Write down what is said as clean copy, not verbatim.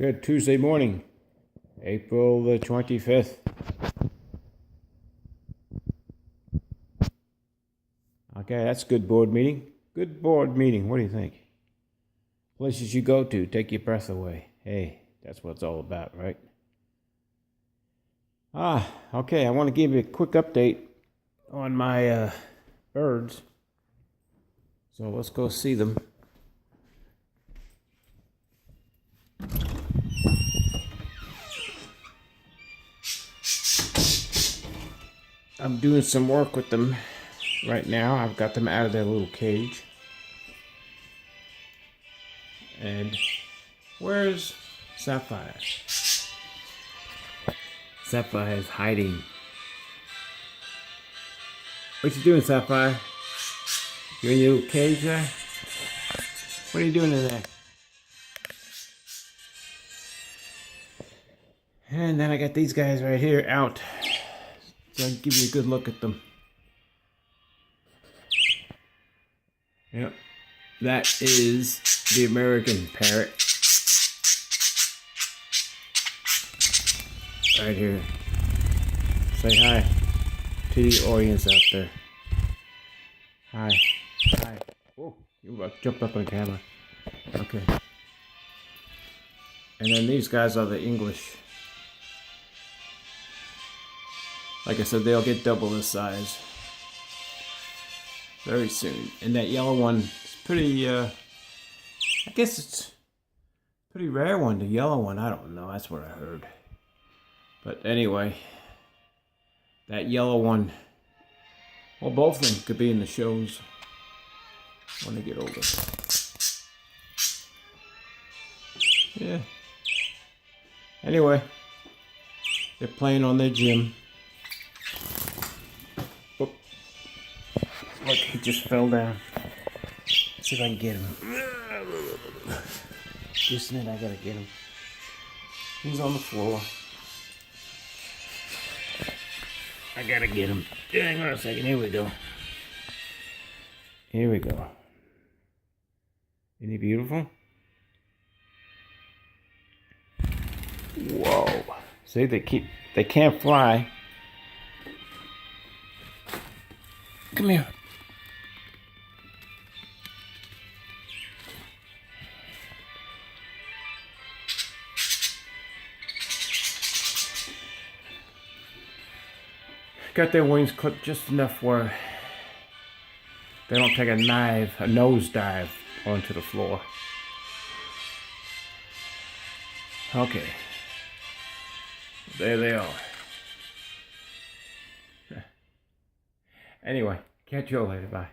Good Tuesday morning, April the 25th. Okay, that's a good board meeting. Good board meeting. What do you think? Places you go to, take your breath away. Hey, that's what it's all about, right? Okay, I want to give you a quick update on my birds. So let's go see them. I'm doing some work with them right now. I've got them out of their little cage. And where's Sapphire? Sapphire is hiding. What you doing, Sapphire? You in your little cage there? What are you doing in there? And then I got these guys right here out. So I'll give you a good look at them. Yep. That is the American parrot. Right here. Say hi to the audience out there. Hi. Hi. Oh, you about jumped up on camera. Okay. And then these guys are the English. Like I said, they'll get double this size very soon. And that yellow one is pretty, I guess it's a pretty rare one, the yellow one. I don't know, that's what I heard. But anyway, that yellow one, well, both of them could be in the shows when they get older. Yeah. Anyway, they're playing on their gym. Look, he just fell down. Let's see if I can get him. Just a minute, I gotta get him. He's on the floor. I gotta get him. Hang on a second, here we go. Here we go. Isn't he beautiful? Whoa. See, they can't fly. Come here. Got their wings clipped just enough where they don't take a nose dive onto the floor. Okay. There they are. Anyway, catch you all later. Bye.